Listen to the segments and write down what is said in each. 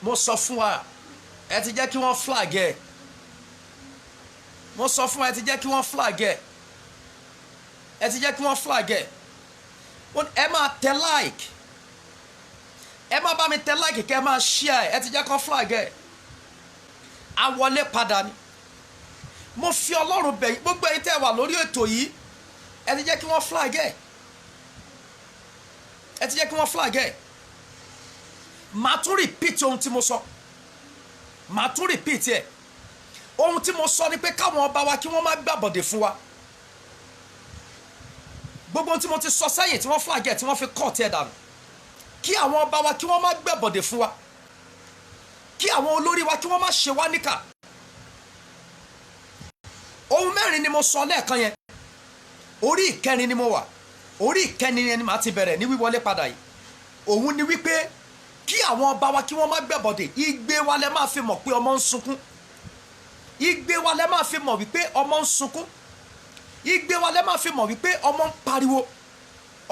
mo sọ fún wa ẹ ti jẹ́ kí wọ́n flag ẹ̀ mo sọ fún wa ẹ ti jẹ́ kí wọ́n flag ẹ̀ ẹ ti jẹ́ kí wọ́n flag ẹ̀ ẹ máa tẹ like ẹ máa bá mi tẹ like kẹ́ ẹ máa share ẹ ti jẹ́ kí wọ́n flag ẹ̀ a wọlé padà ni mo fi Ọlọ́run bẹ̀ yín gbogbo ẹ̀yin tẹ́ wà lórí ètò yìí ẹ ti jẹ́ kí wọ́n flag ẹ̀ ẹ ti jẹ́ kí wọ́n flag ẹ̀ màá tún repeat ohun tí mo sọ màá tún repeat ẹ̀ ohun tí mo sọ ni pé káwọn ọba wa kí wọ́n má gbàbọ̀dè fún wa gbogbo ohun tí mo ti sọ sẹ́yìn tí wọ́n flag ẹ̀ tí wọ́n fi cut ẹ̀ dànù kí àwọn ọba wa kí wọ́n má gbàbọ̀dè fún wa kí àwọn olórí wa kí wọ́n má ṣe wá níkà ohun mẹ́rin ni mo sọ lẹ́ẹ̀kan yẹn orí ìkẹrin ni mo wà orí ìkẹrin yẹn ni màá ti bẹ̀rẹ̀ ní wíwọlé padà yìí òun ni wípé kí àwọn ọba wa kí wọ́n má gbẹ̀bọ̀dè igbe wa lẹ máa fi mọ̀ pé ọmọ ń sunkún igbe wa lẹ máa fi mọ̀ wípé ọmọ ń sunkún igbe wa lẹ máa fi mọ̀ wípé ọmọ ń pariwo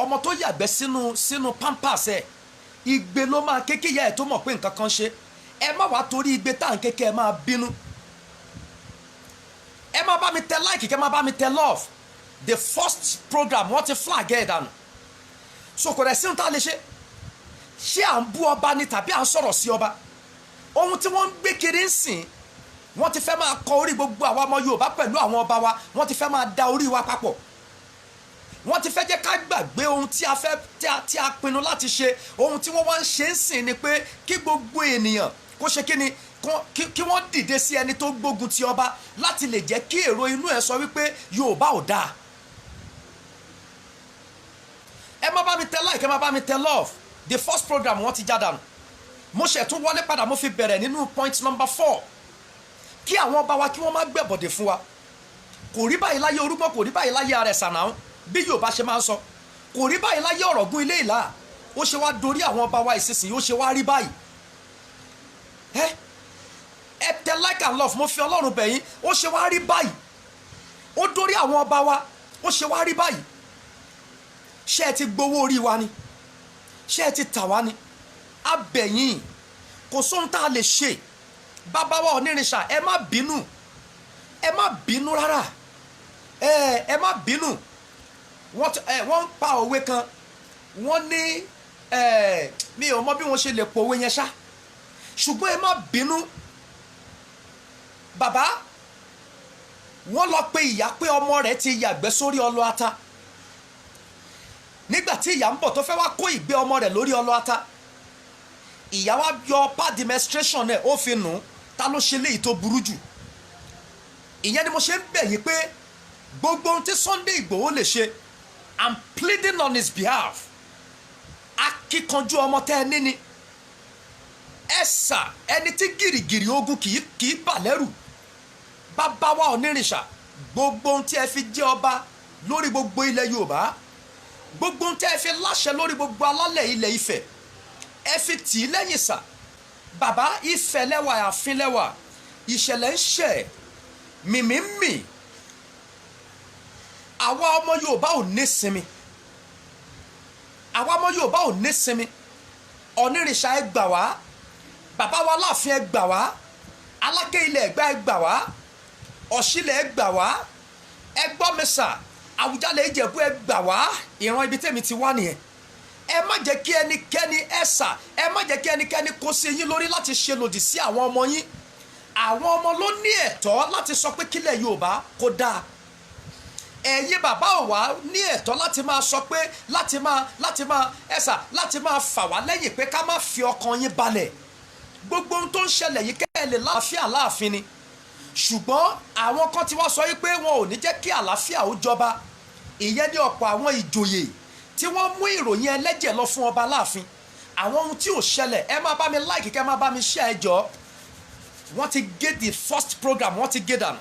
ọmọ tó yàgbẹ́ sínú pampers ẹ̀ igbe ló máa kéke ya ẹ̀ tó mọ̀ pé nǹkan kan ṣe ẹ má wàá torí igbe tá à ń kéke ẹ máa bínú ẹ má bá mi tẹ like kẹ má bá mi tẹ love the first program wọ́n ti flag ẹ̀ dànù so kò rẹ̀ sínú tá a lè ṣé à ń bú ọba ni tàbí à ń sọ̀rọ̀ sí ọba ohun tí wọ́n ń gbé kiri ń sìn wọ́n ti fẹ́ máa kọ orí gbogbo àwa ọmọ Yorùbá pẹ̀lú àwọn ọba wa wọ́n ti fẹ́ máa da orí wa papọ̀ wọ́n ti fẹ́ jẹ́ ká gbàgbé ohun tí a fẹ́ tí a pinnu láti ṣe ohun tí wọ́n wá ń ṣe ń sìn ni pé kí gbogbo ènìyàn kó ṣe kí ni kí wọ́n dìde sí ẹni tó gbógun ti ọba láti lè jẹ́ kí èrò inú ẹ̀ sọ wípé Yorùbá ò dáa ẹ má bá mi tẹ like ẹ má bá mi tẹ love the first program wọ́n ti já dànù mo ṣe tún wọlé padà mo fi bẹ̀rẹ̀ nínú point number 4 kí àwọn ọba wa kí wọ́n má gbẹ̀bọ̀dè fún wa kò rí báyìí láyé Orúgbọ́n kò rí báyìí láyé Àrẹ̀sà náà bí Yorùbá ṣe máa ń sọ kò rí báyìí láyé Ọ̀ràngún Ilé Ìlá ó ṣe wá dorí àwọn ọba wa ìsinsìnyí ó ṣe wá rí báyìí ẹ tẹ like and love mo fi Ọlọ́run bẹ̀ yín ó ṣe wá rí báyìí ó dorí àwọn ọba wa ó ṣe wá rí báyìí ṣé ẹ ti gbowó orí wa ni ṣé ẹ ti tà wá ni abẹ̀yìn kò sóhun tá a lè ṣe bàbá wa Onírìṣà ẹ má bínú rárá ẹ má bínú wọ́n ń pa òwe kan wọ́n ní mi ò mọ bí wọ́n ṣe lè pòwe yẹn ṣá ṣùgbọ́n ẹ má bínú bàbá wọ́n lọ pe ìyá pé ọmọ rẹ̀ ti yàgbẹ́ sórí ọlọ ata nígbà tí ìyá ń bọ̀ tó fẹ́ wá kó ìgbé ọmọ rẹ̀ lórí ọlọ ata ìyá wa yọ pad menstruation ẹ̀ ó fi nù ta ló ṣe léyìí tó burú jù ìyẹn ni mo ṣe ń bẹ̀ yín pé gbogbo ohun tí Sunday Igboho lè ṣe I'm pleading on his behalf akíkanjú ọmọ tẹ́ ẹ níní ẹ̀sà ẹni tí gìrìgìrì ogun kì í bà lẹ́rù bàbá wa Onírìṣà gbogbo ohun tí ẹ fi jẹ́ ọba lórí gbogbo ilẹ̀ Yorùbá gbogbo ohun tí ẹ fi láṣẹ lórí gbogbo alálẹ̀ ilẹ̀ Ifẹ̀ ẹ fi tì í lẹ́yìn sà bàbá Ifẹ̀ lẹ́wà ààfin lẹ́wà ìṣẹ̀lẹ̀ ń ṣẹ̀ mìmí ń mì àwa ọmọ Yorùbá ò ní sinmi àwa ọmọ Yorùbá ò ní sinmi Onírìṣà ẹ gbà wá bàbá wa Aláàfin ẹ gbà wá Aláké ilẹ̀ Ẹ̀gbá ẹ gbà wá Ọ̀ṣílẹ̀ ẹ gbà wá ẹ gbọ́ mi sà Àwùjalẹ̀ Ìjẹ̀bú ẹ gbà wá ìran ibi tèmi ti wá nìyẹn ẹ má jẹ́ kí ẹnikẹ́ni ẹ̀sà ẹ má jẹ́ kí ẹnikẹ́ni kó sí yín lórí láti ṣe lòdì sí àwọn ọmọ yín àwọn ọmọ ló ní ẹ̀tọ́ láti sọ pé kílẹ̀ Yorùbá kó dáa ẹ̀yin bàbá ò wá ní ẹ̀tọ́ láti máa sọ pé láti máa fà wá lẹ́yìn pé ká má fi ọkàn yín balẹ̀ gbogbo ohun tó ń ṣẹlẹ̀ yìí kẹ́ ẹ lè láàfíà láàfin ni ṣùgbọ́n àwọn kan ti wá sọ wípé wọn ò ní jẹ́ kí àlàáfíà ó jọba ìyẹn ní ọ̀pọ̀ àwọn ìjòyè tí wọ́n mú ìròyìn ẹlẹ́jẹ̀ lọ fún ọba láàfin àwọn ohun tí ò ṣẹlẹ̀ ẹ má bá mi like kẹ́ ẹ má bá mi share ẹ jọ̀ọ́ wọ́n ti gé the first program wọ́n ti gé dànù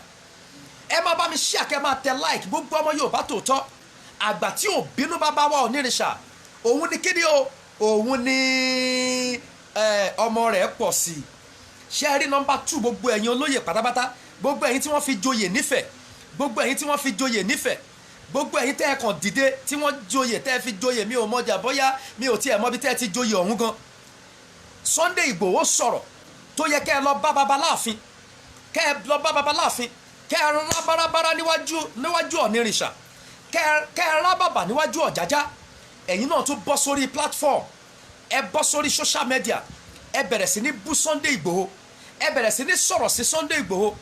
ẹ má bá mi share kẹ́ ẹ má tẹ like gbogbo ọmọ Yorùbá tòótọ́ àgbà tí ò bínú bàbá wa Onírìṣà òun ni kíni o òun ni ọmọ rẹ̀ pọ̀ sí i ṣe rí nọ́mbà 2 gbogbo ẹ̀yin olóyè pátápátá gbogbo ẹ̀yin tí wọ́n fi joyè nífẹ̀ẹ́ gbogbo ẹ̀yin tí wọ́n fi joyè nífẹ̀ẹ́ gbogbo ẹ̀yin tẹ́ ẹ kàn dìde tí wọ́n joyè tẹ́ ẹ fi joyè mi ò mọjà bóyá mi ò tiẹ̀ mọ bí tẹ́ ẹ ti joyè ọ̀hún gan Sunday Igboho sọ̀rọ̀ tó yẹ kẹ́ ẹ lọ bá baba láàfin, kẹ́ ẹ lọ bá baba láàfin, kẹ́ ẹ rán bárabára níwájú Ọ̀nìrìṣà, kẹ́ ẹ rán bàbà níwájú Ọ̀jájá, ẹ̀yin náà tún bọ́ sórí platform, ẹ bọ́ sórí social media, ẹ bẹ̀rẹ̀ sí ní bú Sunday Igboho, ẹ bẹ̀rẹ̀ sí ní sọ̀rọ̀ sí Sunday Igboho,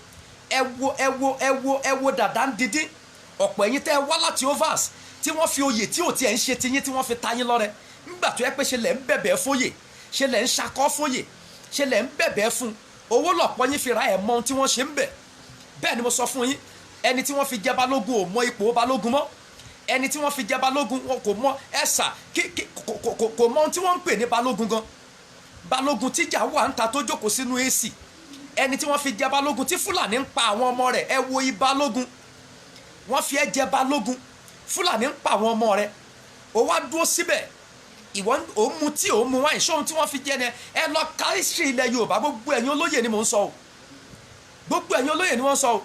ẹ wo dàda ń dídín. Ọ̀pọ̀ ẹ̀yin tẹ́ ẹ wá láti overs tí wọ́n fi oyè tí ò tiẹ̀ ń ṣe tiyín tí wọ́n fi ta yín lọ́rẹ, nígbà tó yẹ pé ṣe lẹ̀ ń bẹ̀bẹ̀ fóyè, ṣe lẹ̀ ń ṣakọ́ fóyè, ṣe lẹ̀ ń bẹ̀bẹ̀ fún owó lọ̀pọ̀ yín fi ra ẹ̀ mọ ohun tí wọ́n ṣe ń bẹ̀. Bẹ́ẹ̀ ni mo sọ fún yín, ẹni tí wọ́n fi jẹ balógun ò mọ ipò balógun mọ́, ẹni tí wọ́n fi jẹ balógun wọn kò mọ ẹ̀sà kò mọ ohun tí wọ́n ń pè ní balógun gan. Balógun tíjà wà ń ta tó jókòó sínú AC, ẹni tí wọ́n fi jẹ balógun tí Fúlàní ń pa àwọn ọmọ rẹ̀, ẹ wo ìbalógun, wọ́n fi ẹ́ jẹ balógun, Fúlàní ń pa àwọn ọmọ rẹ̀, ó wá dúró síbẹ̀, ìwọ ò mu tí ò mu wáyé, ṣóhun tí wọ́n fi jẹ ni ẹ lọ káríṣì ilẹ̀ Yorùbá. Gbogbo ẹ̀yin olóyè ni mò ń sọ o, gbogbo ẹ̀yin olóyè ni wọ́n sọ o.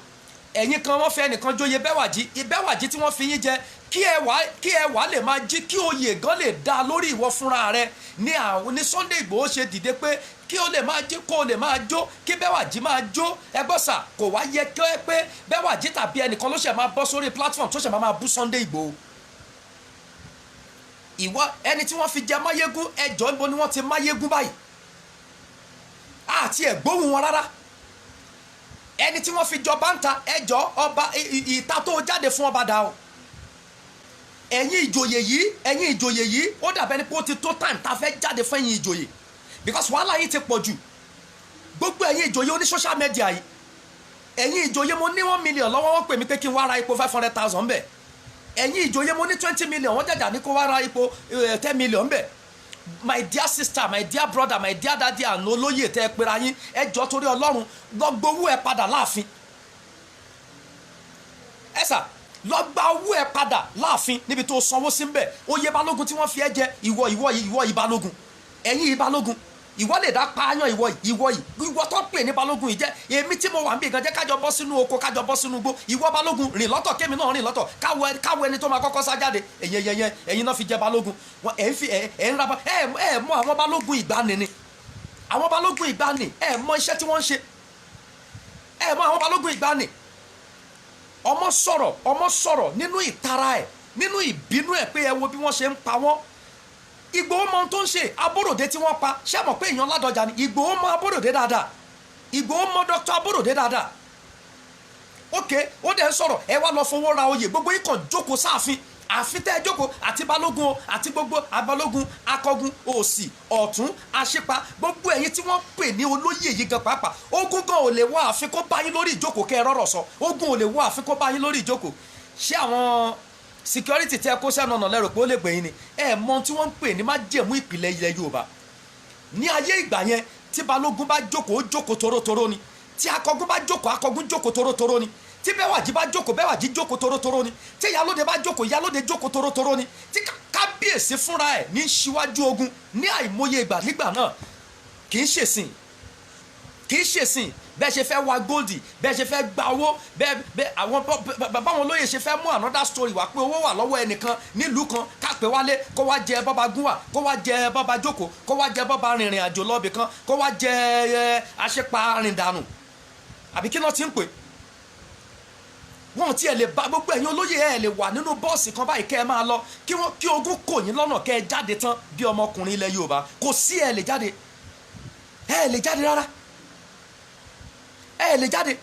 Ẹ̀yin kan wọ́n fẹ́ ẹnìkan jóye Bẹ́wàjí tí wọ́n fi yín jẹ kí ẹ wà lè máa jí kí oyè gan lè dá lórí ìwọ fúnra rẹ ní Sunday Igboho ṣe dìde pé kí o lè máa jí kó o lè máa jó kí Bẹ́wàjí máa jó. ẹgbọ́sà kò wá yẹ kí ẹ pé Bẹ́wàjí tàbí ẹnìkan ló ṣe máa bọ́ sórí platform tó ṣe máa bú Sunday Igboho. Ìwọ ẹni tí wọ́n fi jẹ Máyégún, ẹjọ́ níbo ni wọ́n ti Máyégún báyìí? Àti ẹ̀gbóhùn wọn rárá. Ẹni tí wọ́n fi jọba ń ta, ẹjọ́ ọba ìta tó jáde fún ọba dà o. Ẹ̀yin ìjòyè yìí ó dàbẹ́ ni pé ó ti tó time tá a fẹ́ jáde fún ẹ̀yin ìjòyè, because wàhálà yìí ti pọ̀ jù. Gbogbo ẹ̀yin ìjòyè oní social media yìí, ẹ̀yin ìjòyè mo ní 1 million lọ́wọ́, wọ́n pè mí pé kí n wá ra epo 500,000 bẹ́ẹ̀. Ẹ̀yin ìjòyè mo ní 20 million, wọ́n jàjà ní kó wá ra epo 10 million bẹ́ẹ̀. My dear sister, my dear brother, my dear daddy and olóyè tẹ́ ẹ pera yín, ẹ jọ torí Ọlọ́run lọ gbowó ẹ padà láàfin. Ẹ sà lọ gba owó ẹ padà láàfin níbi tó sanwó sí ń bẹ̀. Oyè balógun tí wọ́n fi ẹ jẹ ìwọ ìbalógun, ẹ̀yin ìbalógun, ìwọ lè dá pààyàn ìwọ tó pè ní balógun yìí jẹ́ èmi tí mo wà ń bí gan jẹ́ kájọ bọ́ sínú oko kájọ bọ́ sínú igbó. Ìwọ balógun rìn lọ́tọ̀ kémi náà rìn lọ́tọ̀ káwọ ẹni tó máa kọ́kọ́ sá jáde. ẹ̀yin náà fi jẹ balógun, ẹ̀ ń raba ẹ̀ mọ àwọn balógun ìgbàanì ni, àwọn balógun ìgbàanì ẹ̀ mọ iṣẹ́ tí wọ́n ń ṣe, ẹ̀ mọ àwọn balógun ìgbàanì. Ọmọ sọ̀rọ̀ nínú ìtara ẹ̀, nínú ìbínú ẹ̀ pé ẹ wo bí wọ́n ṣe ń pa wọ́n. Ìgbòho mọ ohun tó ń ṣe. Aborode tí wọ́n pa, ṣé mọ̀ pé èèyàn Ládọjà ni? Ìgbòho mọ Aborode dáadáa, Ìgbòho mọ Dr. Aborode dáadáa. Ok, ó dẹ̀ ń sọ̀rọ̀, ẹ wá lọ fowó ra oyè, gbogbo yín kàn jókòó sáàfin, àfi tẹ́ ẹ jókòó àti balógun o àti gbogbo abalógun akọgun òsì ọ̀tún aṣípa, gbogbo ẹ̀yin tí wọ́n pè ní olóyè yìí gan pàápàá, ogun gan ò lè wá àfi kó bá yín lórí ìjókòó kẹ́ ẹ rọ̀rọ̀ sọ, ogun ò lè wá àfi kó bá yín lórí ìjókòó. Ṣé àwọn security tẹ́ kó sẹ́nu ọ̀nà lẹ́rù pé ó lè gbẹ̀yìn ni? Ẹ mọ tí wọ́n ń pè ní májẹ̀mú ìpìlẹ̀ ilẹ̀ Yorùbá. Ní ayé ìgbà yẹn tí balógun bá jókòó torótoró ni, tí akọgun bá jókòó akọgun jókòó torótoró ni, tí Bẹ́wàjí bá jókòó Bẹ́wàjí jókòó torótoró ni, tí Ìyálóde bá jókòó Ìyálóde jókòó torótoró ni, tí kábíyèsí fúnra ẹ̀ ní síwájú ogun ní àìmọye ìgbà nígbà náà. Kì í ṣèsìn bẹ́ẹ̀ ṣe fẹ́ wá góòdì, bẹ́ẹ̀ ṣe fẹ́ gba owó, bẹ́ẹ̀ àwọn bàbá wọn lóye ṣe fẹ́ mú another story wá pé owó wà lọ́wọ́ ẹnìkan nílùú kan kápẹ́ wálé kó wá jẹ bọ́ba gúnwà, kó wá jẹ bọ́ba jókòó, kó wá jẹ bọ́ba rìnrìn àjò lọ́bì kan, kó wá jẹ aṣípa rìndànù àbí kí náà ti ń pè. Wọ́n ti ẹ̀ lè bá gbogbo ẹ̀yin olóyè ẹ̀ lè wà nínú bọ́ọ̀sì kan báyìí kẹ́ ẹ máa lọ kí ogun kò yín lọ́nà kẹ́ ẹ jáde tán bí ọmọkùnrin ilẹ̀ Yorùbá. Kò sí ẹ̀ lè jáde rárá, ẹ lè jáde.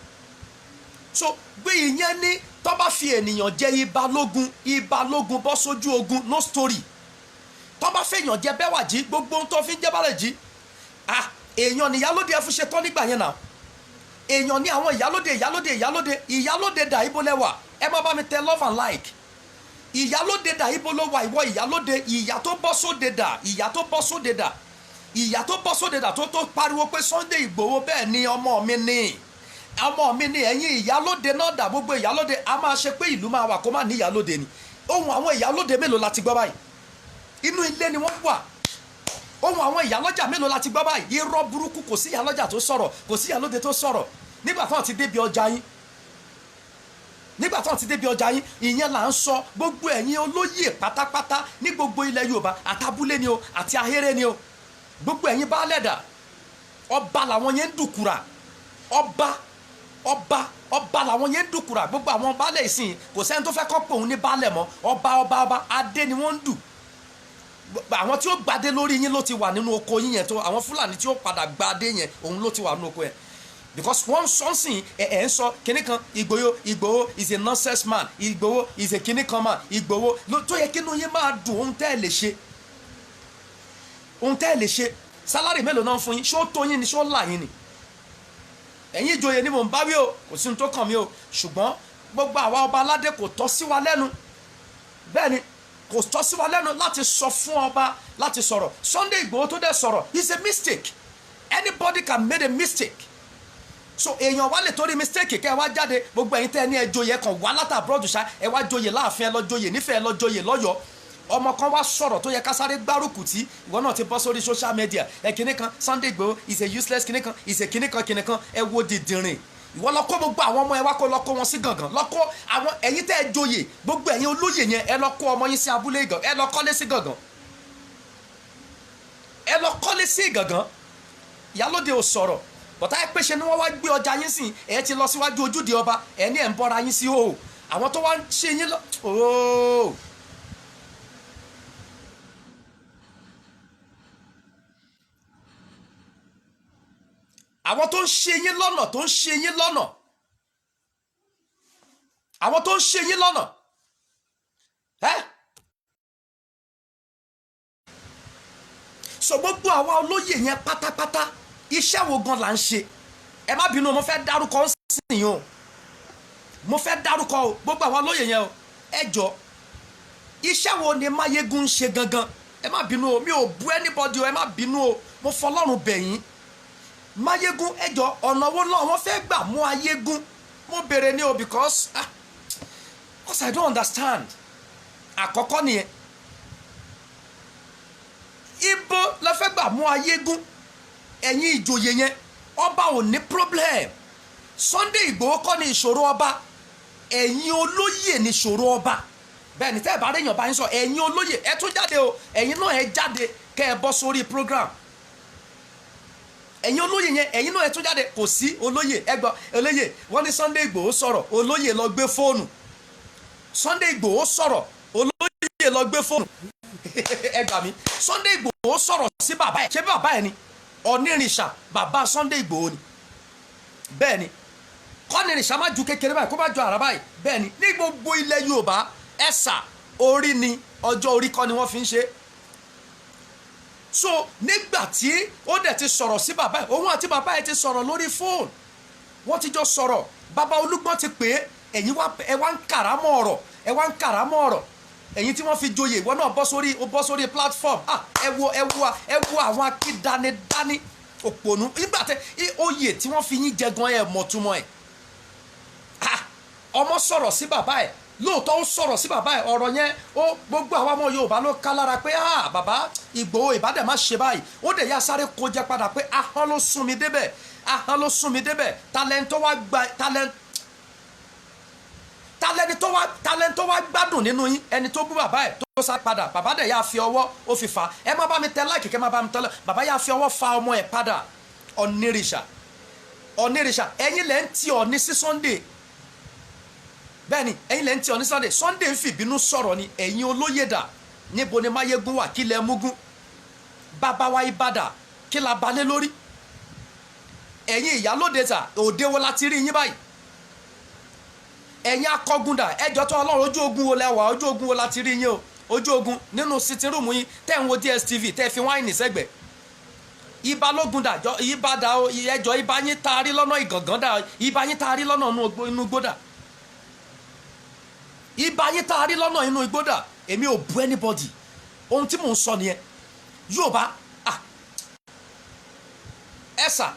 So gbé ìyẹn ní tó bá fi ènìyàn jẹ ìbalógun bọ́ sójú ogun, no story. Tó bá fèèyàn jẹ Bẹ́wàjí, gbogbo ohun tó fi ń jẹ́ Bálẹ̀jí, èèyàn ní Ìyálóde ẹ fún ṣe tán nígbà yẹn náà. Èèyàn ní àwọn Ìyálóde dà ibo lẹ́wà, ẹ má bá mi tẹ love and like. Ìyálóde dà ibo ló wà, ìwọ Ìyálóde, ìyá tó bọ́ sóde dà, ìyá tó bọ́ sóde dà tó pariwo pé Sunday Igboho bẹ́ẹ̀ ni ọmọ mi ni ẹ̀yin Ìyálóde náà dà. Gbogbo Ìyálóde a máa ṣe pé ìlú máa wà kó má ní Ìyálóde ni. Ohun àwọn Ìyálóde mélòó la ti gbọ́ báyìí? Inú ilé ni wọ́n wà. Ohun àwọn Ìyálọ́jà mélòó la ti gbọ́ báyìí? Irọ́ burúkú, kò sí Ìyálọ́jà tó sọ̀rọ̀, kò sí Ìyálóde tó sọ̀rọ̀. Nígbà táwọn ti débi ọjà yín, ìyẹn là ń sọ. Gbogbo ẹ̀yin olóyè pátápátá ní gbogbo ilẹ̀ Yorùbá, àtàbúlé ni o àti ahéré ni o, gbogbo ẹ̀yin baálẹ̀ dà, ọba làwọn yẹn ń dùkúra ọba làwọn yẹn ń dùkúra gbogbo àwọn baálẹ̀ ìsìn kò sẹ́ni tó fẹ́ kọ́ pé òun ní baálẹ̀ mọ́ ọba adé ni wọ́n ń dù àwọn tí ó gbadé lórí yín ló ti wà nínú oko yín yẹn tó àwọn fúlàní tí ó padà gbadé yẹn òun ló ti wà nínú oko yẹn because wọ́n sọ sìn ẹ̀ ń sọ kinní kan Ìgbòho is a nonsense man Ìgbòho is a kinní kan man Ìgbòho tó yẹ kí inú yín máa dùn ohun tẹ́ ẹ lè ṣe sálárì mélòó náà fún yín ṣó tó yín ni ṣó là yín ni ẹ̀yin ìjòyè ni mò ń bá wí o kò sí ohun tó kàn mí o ṣùgbọ́n gbogbo àwa ọba aládé kò tọ́ sí wa lẹ́nu bẹ́ẹ̀ ni kò tọ́ sí wa lẹ́nu láti sọ fún ọba láti sọ̀rọ̀ Sunday Igboho tó dẹ̀ sọ̀rọ̀ is a mistake anybody can make a mistake so èèyàn wá lè torí mistake kẹ́ ẹ wá jáde gbogbo ẹ̀yin tẹ́ ẹ ní ẹ joyè kan wá látà abroad ṣá ẹ wá joyè láàfin ẹ lọ joyè nífẹ̀ẹ́ lọ joyè lọ́yọ̀ọ́ ọmọ kan wá sọ̀rọ̀ tó yẹ ká sáré gbárùkù tí ìwọ náà ti bọ́ sórí social media ẹ kinní kan Sunday Igboho is a useless kinní kan is a kinní kan ẹ wo dìdìrìn ìwọ lọ kó gbogbo àwọn ọmọ ẹ wá kó lọ kó wọn sí gàngàn lọ kó àwọn ẹ̀yin tẹ́ ẹ joyè gbogbo ẹ̀yin olóyè yẹn ẹ lọ kó ọmọ yín sí abúlé gàngàn ẹ lọ kọ́lé sí gàngàn ẹ lọ kọ́lé sí gàngàn Ìyálóde ò sọ̀rọ̀ bọ̀tá ẹ pèsè ni wọ́n wá gbé ọjà yín sìn ẹ ti lọ síwájú ojúde ọba ẹ ní ẹ̀ ń bọ́ra yín sí o àwọn tó wá ń ṣe yín lọ ooo. àwọn tó ń ṣe yín lọ́nà àwọn tó ń ṣe yín lọ́nà so gbogbo àwa olóyè yẹn pátápátá iṣẹ́ wo gan la ń ṣe ẹ má bínú mo fẹ́ dárúkọ sìn o mo fẹ́ dárúkọ o gbogbo àwa olóyè yẹn o ẹ jọ iṣẹ́ wo ni Máyégún ń ṣe gangan ẹ má bínú o mi ò bú anybody o ẹ má bínú o mo fọlọ́run bẹ̀ yín Máyégún ẹjọ ọ̀nà wo náà wọ́n fẹ́ gbà mú Ayégún mo béèrè ní o because I don't understand àkọ́kọ́ nìyẹn ibo la fẹ́ gbà mú Ayégún ẹ̀yin ìjòyè yẹn ọba ò ní problem Sunday Igboho kọ́ ni ìṣòro ọba ẹ̀yin olóyè ni ìṣòro ọba bẹ́ẹ̀ ni tẹ́ ẹ bá réyàn bá yín sọ ẹ̀yin olóyè ẹ tún jáde o ẹ̀yin náà ẹ jáde kẹ́ ẹ bọ́ sórí program ẹ̀yin olóyè yẹn ẹ̀yin náà ẹ tún jáde kò sí olóyè ẹgbọ́ olóyè wọ́n ní Sunday Igboho sọ̀rọ̀ olóyè lọ gbé fóònù Sunday Igboho sọ̀rọ̀ olóyè lọ gbé fóònù ẹ gbà mí Sunday Igboho sọ̀rọ̀ sí bàbá ẹ̀ ṣé bàbá ẹ̀ ni Ọ̀nìrìṣà bàbá Sunday Igboho ni bẹ́ẹ̀ ni kọ́nìrìṣà má ju kékeré báyìí kó má ju àrà báyìí bẹ́ẹ̀ ni ní gbogbo ilẹ̀ Yorùbá ẹ̀sà orí ni ọjọ́ orí kọ́ ni wọ́n fi ń ṣe so nígbà tí ó dẹ̀ ti sọ̀rọ̀ sí bàbá ẹ̀ òun àti bàbá ẹ̀ ti sọ̀rọ̀ lórí fóònù wọ́n ti jọ sọ̀rọ̀ bàbá Olúgbọ́n ti pè é ẹ̀yin ẹ wá ń kàrámọ́ ọ̀rọ̀ ẹ̀yin tí wọ́n fi joyè ìwọ náà bọ́ sórí platform ẹ wo àwọn akídanidání òpònú nígbà tẹ oyè tí wọ́n fi yín jẹ gan ẹ̀ mọ̀túmọ̀ ẹ̀ ọmọ sọ̀rọ̀ sí bàbá ẹ̀ lóòótọ́ ó sọ̀rọ̀ sí bàbá ẹ̀ ọ̀rọ̀ yẹn ó gbogbo àwọn ọmọ Yorùbá ló ká lára pé bàbá Ìgbòho ìbádẹ́ má ṣe báyìí ó dẹ̀ yá sáré kó jẹ padà pé ahọ́n ló sún mi débẹ̀ talent tó wá gbádùn nínú yín ẹni tó bú bàbá ẹ̀ tó sá padà bàbá dẹ̀ yá fi ọwọ́ ó fi fà ẹ má bá mi tẹ láìkì kẹ́ má bá mi tẹ́lẹ̀ bàbá yá fi ọwọ́ fa ọmọ ẹ̀ padà Ọ̀nìrìṣà ẹ̀yin lẹ́ ń ti Ọ̀ọ̀ni sí Sunday bẹ́ẹ̀ni ẹ̀yin lẹ́ ń ti Ọ̀ọ̀ni Sunday ń fìbínú sọ̀rọ̀ ni ẹ̀yin olóyè dà níbo ni Máyégún wà kí lẹ múgún bàbá wa Ìbàdàn kí la balẹ̀ lórí ẹ̀yin Ìyálóde ta òde wo la ti rí yín báyìí ẹ̀yin akọ́gúndà ẹjọ́ tó Ọlọ́run ojú ogun wo lẹ́wà ojú ogun wo la ti rí yín o ojú ogun nínú sitting room yín tẹ́ ń wo DSTV tẹ́ fi wáìnì sẹ́gbẹ̀ẹ́ Ìbálógúndà Ìbàdà ẹjọ́ ibà yín taari lọ́nà Ìgàngán dà ibà yín taari lọ́nà inú gbódà ibà yín taari lọ́nà inú igbódà èmi ò bu anybody ohun tí mò ń sọ nìyẹn Yorùbá ẹ̀sà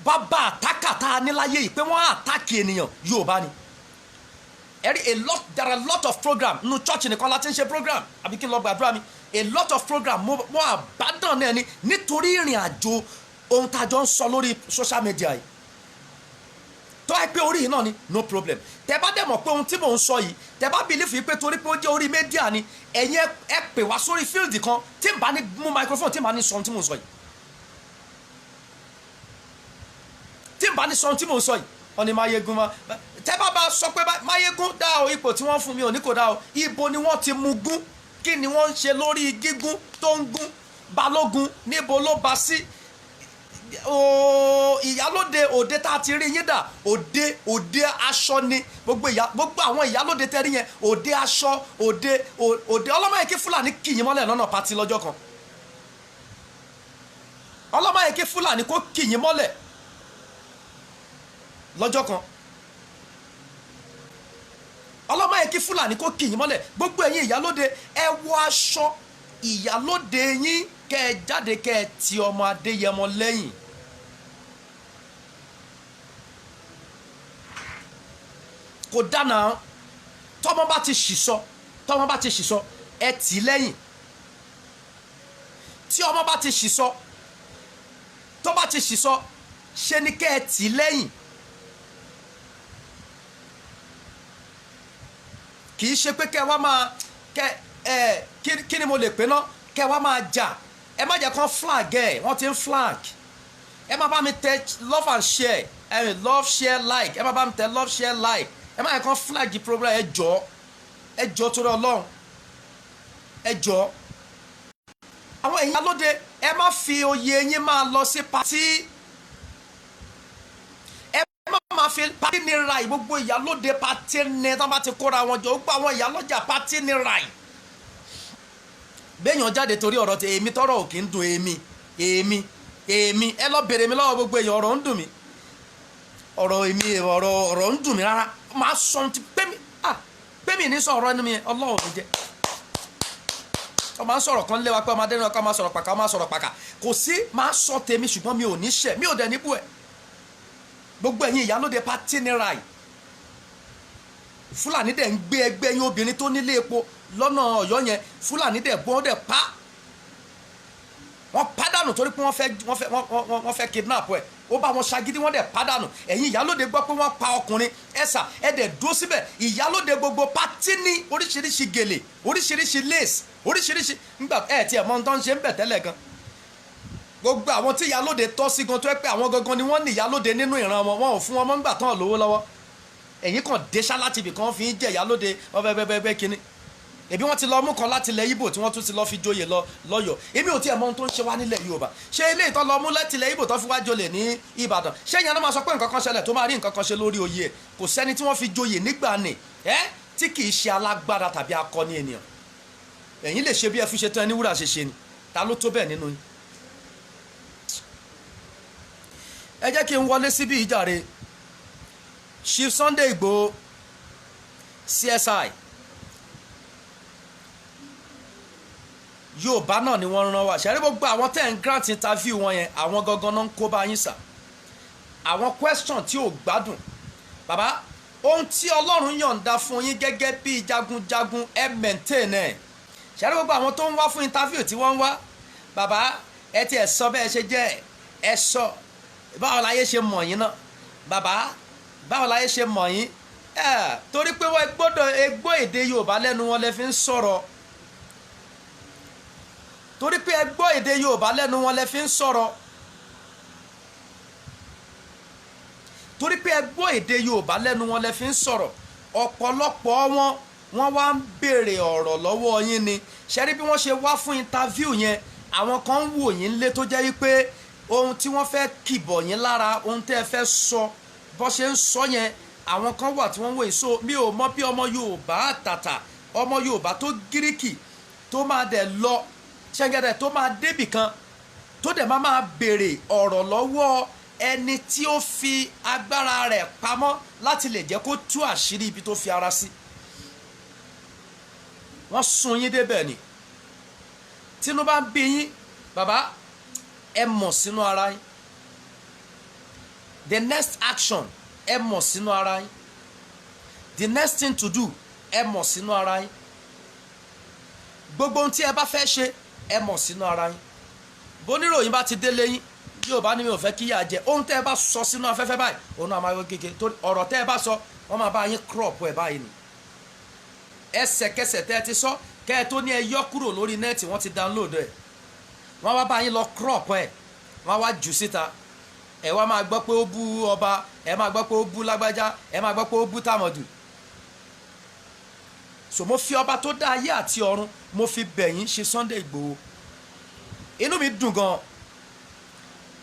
bàbá àtàkàtà níláyé yìí pé wọ́n àtàkì ènìyàn Yorùbá ni there are a lot of program nu church nìkan láti ń ṣe program àbí kí n lọ gbàdúrà mi a lot of program mo àbádàn náà ni nítorí ìrìn àjò ohun tá a jọ ń sọ lórí social media yìí tó ẹ pé orí yìí náà ni no problem tẹ bá dẹ̀ mọ̀ pé ohun tí mò ń sọ yìí tẹ bá bìlífì pé torí pé ó jẹ́ orí media ni ẹ̀yin ẹ pè wá sórí field kan tí n bá ní mú microphone tí n bá ní sọ ohun tí mò ń sọ yìí n bá ní sọ ohun tí mò ń sọ yìí wọ́n ní Máyégún mọ́ tẹ́ bá sọ pé Máyégún dá o ipò tí wọ́n fún mi ò ní kò dá o ibo ni wọ́n ti mú gún kí ni wọ́n ń ṣe lórí gígún tó ń gún Balógun níbo ló bá sí ìyálóde òde tá a ti rí yín dà òde aṣọ ni gbogbo àwọn ìyálóde tẹ́ rí yẹn òde aṣọ òde ọlọ́mọ yẹn kí Fúlàní kì yín mọ́lẹ̀ lọ́nà pátí lọ́jọ́ kan ọlọ́mọ yẹn kí Fúlàní kó kì yín mọ́lẹ̀ lọ́jọ́ kan ọlọ́mọ yẹn kí Fúlàní kó kì yín mọ́lẹ̀ gbogbo ẹ̀yin ìyálóde ẹ wọ aṣọ ìyálóde yín kẹ́ ẹ jáde kẹ́ ẹ ti ọmọ Adéyẹmọ lẹ́yìn kò dáná tọ́mọ bá ti ṣìṣọ ẹ tì í lẹ́yìn tí ọmọ bá ti ṣìṣọ tó bá ti ṣìṣọ ṣe ni kẹ́ ẹ tì í lẹ́yìn kì í ṣe pé kẹ́ wá máa kí ni mo lè pè náà kẹ́ wá máa jà ẹ má jẹ́ kán flag wọ́n ti ń flag ẹ má bá mi tẹ love and share love share like ẹ má bá mi tẹ love share like ẹ má jẹ́ kán flag program ẹ jọ̀ọ́ torí Ọlọ́run ẹ jọ̀ọ́ àwọn èèyàn lóde ẹ má fi oyè yín máa lọ sí pàtí ẹ má máa fi pàtí ní rai gbogbo ìyálóde pàtí ní tán bá ti kóra wọn jọ gbogbo àwọn ìyálọ́jà pàtí ní rai béèyàn jáde torí ọ̀rọ̀ tí èmi tọrọ ò kì í dùn èmi ẹ lọ bèrè mi lọ́wọ́ gbogbo èèyàn ọ̀rọ̀ ń dùn mí ọ̀rọ̀ ń dùn mí rárá máa sọ ohun ti pé mi ní sọ ọ̀rọ̀ ẹnu mi Ọlọ́run mi jẹ́ ọ máa ń sọ̀rọ̀ kan lé wa pé ọmọdé náà ká máa sọ̀rọ̀ pàkà kò sí máa sọ tèmi ṣùgbọ́n mi ò ní ṣẹ̀ mi ò dẹ̀ níbú ẹ̀ gbogbo ẹ̀yin ìyálóde pátí ní ra yìí Fúlàní dẹ̀ ń gbé ẹgbẹ́ yín obìnrin tó nílé epo lọ́nà Ọ̀yọ́ yẹn Fúlàní dẹ̀ gbọ́n dẹ̀ pa wọ́n pádànù torí pé wọ́n fẹ́ kidnap ẹ̀ ó bá wọn ṣagídí wọ́n dẹ̀ pádànù ẹ̀yin ìyálóde gbọ́ pé wọ́n pa ọkùnrin ẹ̀sà ẹ̀ dẹ̀ dúró síbẹ̀ ìyálóde gbogbo pátí ní oríṣiríṣi gèlè oríṣiríṣi lace oríṣiríṣi nígbà ẹ̀ tí ẹ̀ mọ́ tó ń ṣe ń bẹ̀ tẹ́lẹ̀ gan gbogbo àwọn tí ìyálóde tọ́ sí gan tó ẹ pé àwọn gangan ni wọ́n ní ìyálóde nínú ìran wọn ò fún wọn mọ́ nígbà tán lówó lọ́wọ́ ẹ̀yin kan dé ṣá láti ibì kan fi ń jẹ́ ìyálóde ọbẹ̀ kínní ẹbí wọ́n ti lọ mú kan láti ilẹ̀ Ìgbò tí wọ́n tún ti lọ fi joyè lọ́yọ̀ èmi ò tiẹ̀ mọ ohun tó ń ṣe wá nílẹ̀ Yorùbá ṣé ilé ìtọ́ lọ mú láti ilẹ̀ Ìgbò tó fi wá joyè ní Ìbàdàn ṣé ìyẹn náà máa sọ pé nǹkan kan ṣẹlẹ̀ tó máa rí nǹkan kan ṣe lórí oyè ẹ̀ kò sẹ́ni tí wọ́n fi joyè nígbà nì tí kì í ṣe alágbára tàbí akọni ènìyàn ẹ̀yin lè ṣe bí ẹ fi ṣe tán ẹni wúrà ṣe ṣe ni ta ló tó bẹ́ẹ̀ nínú yín ẹ jẹ́ kí n wọlé síbí ìjàre Chief Sunday Igboho CSI Yorùbá náà ni wọ́n rán wa ṣẹ́rí gbogbo àwọn tẹ́ ń grant interview wọn yẹn àwọn gangan náà ń kó bá yín sà àwọn question tí ò gbádùn bàbá ohun tí Ọlọ́run yọ̀ǹda fún yín gẹ́gẹ́ bí jagunjagun ẹ maintain ẹ̀ ṣẹ́rí gbogbo àwọn tó ń wá fún interview tí wọ́n ń wá bàbá ẹ ti ẹ̀ sọ bẹ́ẹ̀ ṣe jẹ́ ẹ sọ báwo láyé ṣe mọ̀ yín náà bàbá báwo láyé ṣe mọ̀ yín torí pé wọ́n gbọ́dọ̀ gbọ́ èdè Yorùbá lẹ́nu wọn lẹ fi ń sọ̀rọ̀ torí pé ẹ gbọ́ èdè Yorùbá lẹ́nu wọn lẹ fi ń sọ̀rọ̀ torí pé ẹ gbọ́ èdè Yorùbá lẹ́nu wọn lẹ fi ń sọ̀rọ̀ ọ̀pọ̀lọpọ̀ wọ́n wá ń béèrè ọ̀rọ̀ lọ́wọ́ yín ni ṣẹ́rí bí wọ́n ṣe wá fún interview yẹn àwọn kan ń wò yín lé tó jẹ́ wípé ohun tí wọ́n fẹ́ kìbọ̀ yín lára ohun tẹ́ ẹ fẹ́ sọ bó ṣe ń sọ yẹn àwọn kan wà tí wọ́n ń wò èso mi ò mọ bí ọmọ Yorùbá àtàtà ọmọ Yorùbá tó gíríkì tó máa dẹ̀ lọ ṣẹ́gẹ́dẹ̀ tó máa débì kan tó dẹ̀ máa béèrè ọ̀rọ̀ lọ́wọ́ ẹni tí ó fi agbára rẹ̀ pamọ́ láti lè jẹ́ kó tú àṣírí ibi tó fi ara sí wọ́n sun yín débẹ̀ ni tínú bá ń bí yín bàbá ẹ mọ̀ sínú ara yín the next action ẹ mọ̀ sínú ara yín the next thing to do ẹ mọ̀ sínú ara yín gbogbo ohun tí ẹ bá fẹ́ ṣe ẹ mọ̀ sínú ara yín boníròyìn bá ti délé yín Yorùbá ni mi ò fẹ́ kí yà jẹ ohun tẹ́ ẹ bá sọ sínú afẹ́fẹ́ báyìí òun náà máa wọ kéke torí ọ̀rọ̀ tẹ́ ẹ bá sọ wọ́n máa bá yín crop ẹ̀ báyìí ni ẹsẹ̀kẹsẹ̀ tẹ́ ẹ ti sọ kẹ́ ẹ tó ní ẹ yọ kúrò lórí nẹ́ẹ̀tì wọ́n ti download ẹ̀ wọ́n wá bá yín lọ crop ẹ̀ wọ́n wá jù síta ẹ wá máa gbọ́ pé ó bú ọba, ẹ máa gbọ́ pé ó bú lágbájá, ẹ máa gbọ́ pé ó bú tàmọ̀dù. So mo fi ọba tó dá ayé àti ọ̀run mo fi bẹ̀yìn ṣe Sunday Igboho. Inú mi dùn gan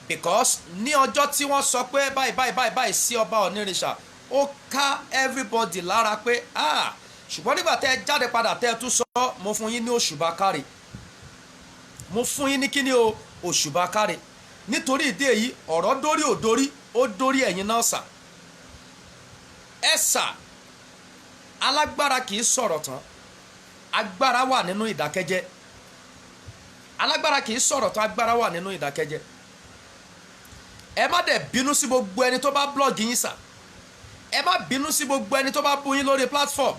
because ní ọjọ́ tí wọ́n sọ pé báyìí sí ọba Onírìṣà ó ká everybody lára pé ṣùgbọ́n nígbà tẹ́ ẹ jáde padà tẹ́ ẹ tún sọ mo fún yín ní òṣùbà káre, mo fún yín ní kíní o òṣùbà káre. Nítorí ìdí èyí ọ̀rọ̀ dórí òdórí ó dórí ẹ̀yin náà sà. Ẹ sà, alágbára kì í sọ̀rọ̀ tán, agbára wà nínú ìdákẹ́jẹ́. Alágbára kì í sọ̀rọ̀ tán, agbára wà nínú ìdákẹ́jẹ́. Ẹ má dẹ̀ bínú sí gbogbo ẹni tó bá blọ́ọ̀gì yín sà. Ẹ má bínú sí gbogbo ẹni tó bá bú yín lórí platform.